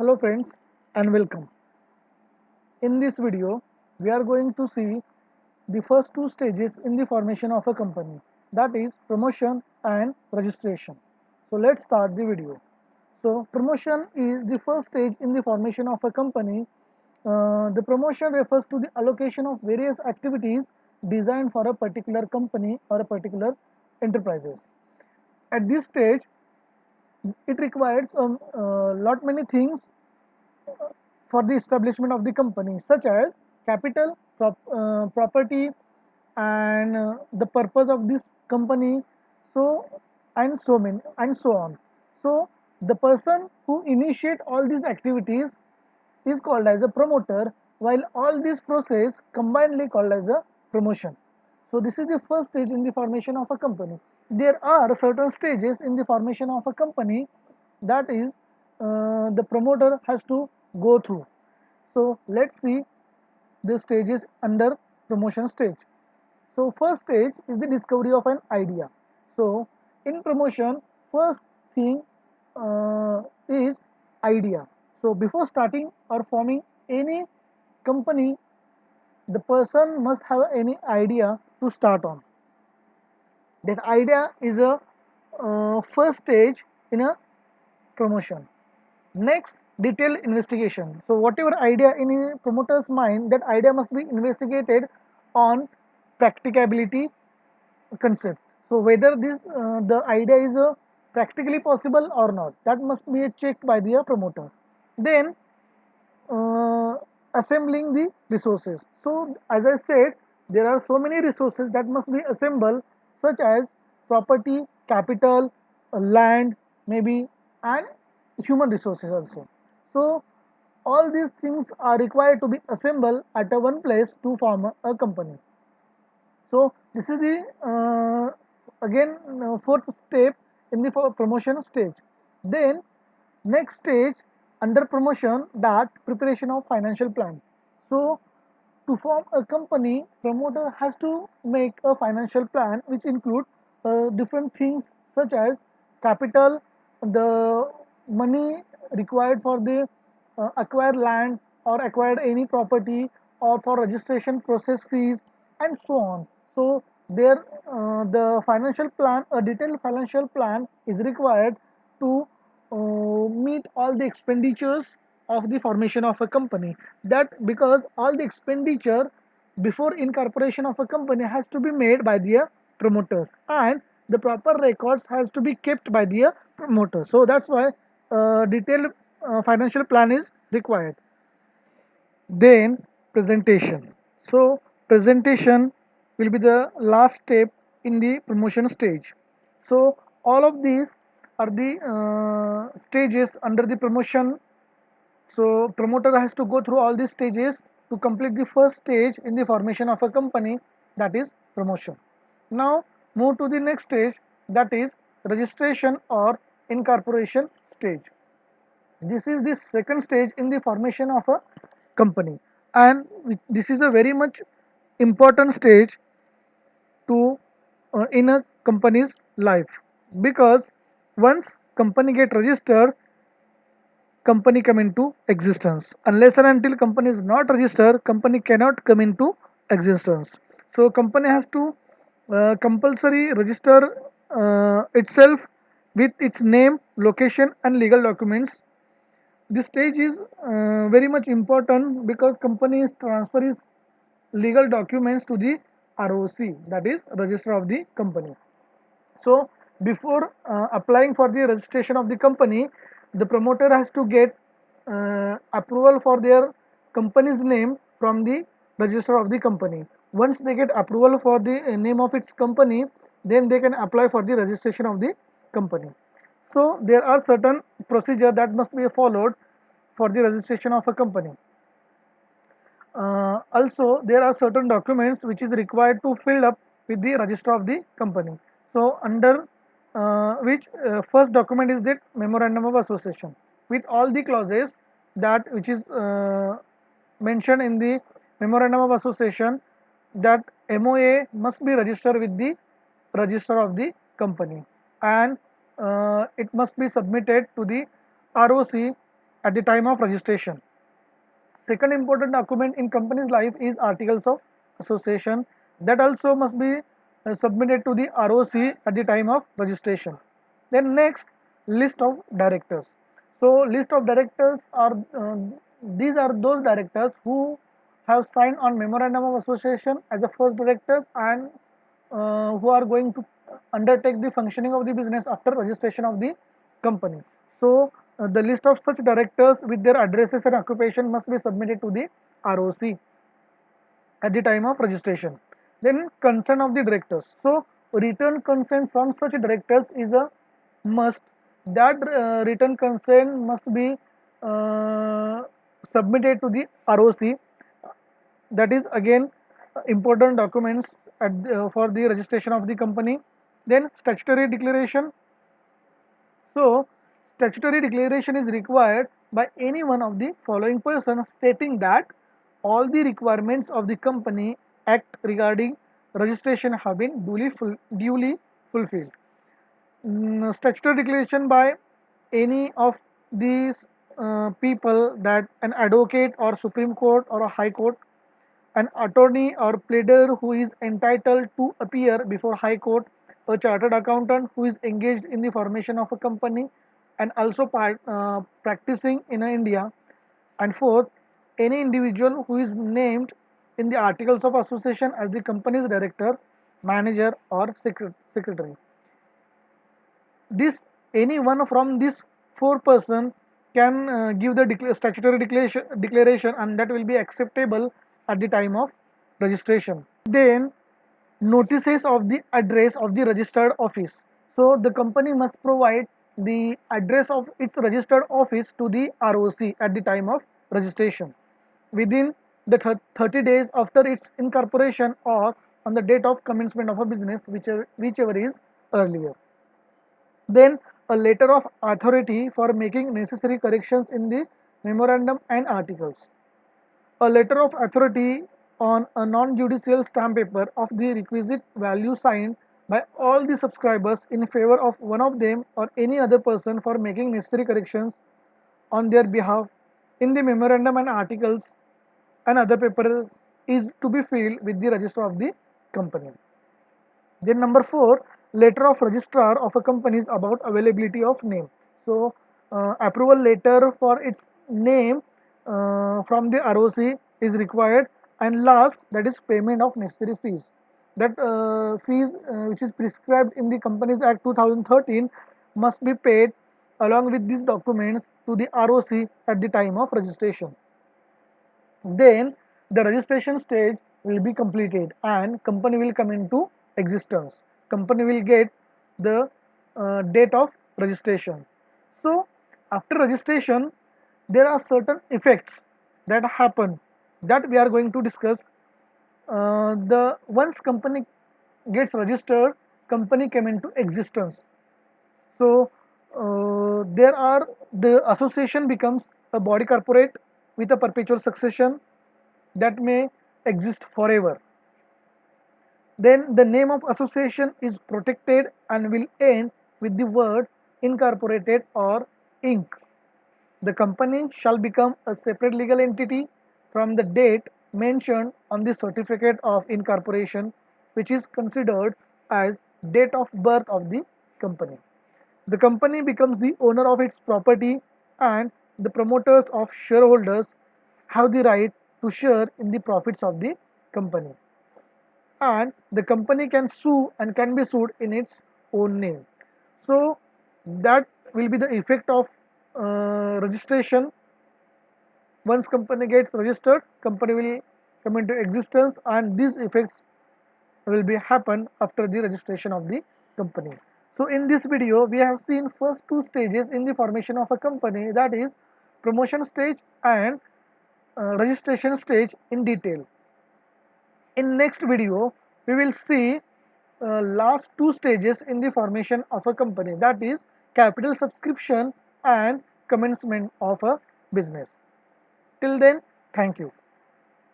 Hello friends and welcome. In this video, we are going to see the first two stages in the formation of a company, that is promotion and registration. So let's start the video. So promotion is the first stage in the formation of a company. The promotion refers to the allocation of various activities designed for a particular company or a particular enterprises. At this stage, it requires a lot many things for the establishment of the company, such as capital, property, and the purpose of this company. So and so on. So the person who initiate all these activities is called as a promoter, while all this process combinedly called as a promotion. So this is the first stage in the formation of a company. There are certain stages in the formation of a company, that is the promoter has to go through. So let's see the stages under promotion stage. So first stage is the discovery of an idea. So in promotion, first thing is idea. So before starting or forming any company, the person must have any idea to start on. That idea is a first stage in a promotion. Next, detailed investigation. So whatever idea in a promoter's mind, that idea must be investigated on practicability concept. So whether this the idea is practically possible or not, that must be checked by the promoter. Then uh, assembling the resources. So as I said, there are so many resources that must be assembled, such as property, capital, land, maybe, and human resources also. So all these things are required to be assembled at a one place to form a company. So this is the again fourth step in the promotion stage. Then next stage under promotion, that preparation of financial plan. So to form a company, promoter has to make a financial plan which include different things such as capital, the money required for the acquired land or acquired any property, or for registration process fees, and so on. So there the financial plan, a detailed financial plan is required to meet all the expenditures of the formation of a company. That because all the expenditure before incorporation of a company has to be made by the promoters, and the proper records has to be kept by the promoter. So that's why detailed financial plan is required. Then presentation. So presentation will be the last step in the promotion stage. So all of these are the stages under the promotion. So promoter has to go through all these stages to complete the first stage in the formation of a company, that is promotion. Now move to the next stage, that is registration or incorporation stage. This is the second stage in the formation of a company, and this is a very much important stage to in a company's life, because once company get registered, company come into existence. Unless and until company is not registered, company cannot come into existence. So company has to compulsory register itself with its name, location, and legal documents. This stage is very much important because companies transfers legal documents to the ROC, that is register of the company. So before applying for the registration of the company, the promoter has to get approval for their company's name from the register of the company. Once they get approval for the name of its company, then they can apply for the registration of the company. So there are certain procedure that must be followed for the registration of a company. Also, there are certain documents which is required to fill up with the register of the company. So under which first document is the memorandum of association with all the clauses that which is mentioned in the memorandum of association, that MOA must be registered with the register of the company, and it must be submitted to the ROC at the time of registration. Second important document in company's life is articles of association, that also must be submitted to the ROC at the time of registration. Then next, list of directors. So list of directors are these are those directors who have signed on memorandum of association as a first directors, and who are going to undertake the functioning of the business after registration of the company. So the list of such directors with their addresses and occupation must be submitted to the ROC at the time of registration. Then consent of the directors. So written consent from such directors is a must. That written consent must be uh, submitted to the ROC. That is again important documents for the registration of the company. Then statutory declaration. So statutory declaration is required by any one of the following persons stating that all the requirements of the company act regarding registration have been duly fulfilled. Statutory declaration by any of these people, that an advocate or Supreme Court or a High Court, an attorney or pleader who is entitled to appear before High Court, a chartered accountant who is engaged in the formation of a company and also practicing in India, and fourth, any individual who is named in the articles of association as the company's director, manager, or secretary. This any one from these four person can give the statutory declaration, and that will be acceptable at the time of registration. Then notices of the address of the registered office. So the company must provide the address of its registered office to the ROC at the time of registration within the 30 days after its incorporation, or on the date of commencement of a business, whichever is earlier. Then a letter of authority for making necessary corrections in the memorandum and articles. A letter of authority on a non-judicial stamp paper of the requisite value signed by all the subscribers in favor of one of them or any other person for making necessary corrections on their behalf in the memorandum and articles and other papers is to be filed with the register of the company. Then number 4, letter of registrar of a company is about availability of name. So approval letter for its name from the ROC is required. And last, that is payment of necessary fees. That fees which is prescribed in the Companies Act 2013 must be paid along with these documents to the ROC at the time of registration. Then the registration stage will be completed and company will come into existence. Company will get the date of registration. So after registration, there are certain effects that happen that we are going to discuss. The once company gets registered, company came into existence. So there are the association becomes a body corporate with a perpetual succession that may exist forever. Then the name of association is protected and will end with the word incorporated or Inc. The company shall become a separate legal entity from the date mentioned on the certificate of incorporation, which is considered as date of birth of the company. The company becomes the owner of its property, and the promoters of shareholders have the right to share in the profits of the company. And the company can sue and can be sued in its own name. So that will be the effect of registration. Once company gets registered, company will come into existence, and these effects will be happen after the registration of the company. So in this video we have seen first two stages in the formation of a company, that is promotion stage and registration stage in detail. In next video we will see last two stages in the formation of a company, that is capital subscription and commencement of a business. Till then, thank you.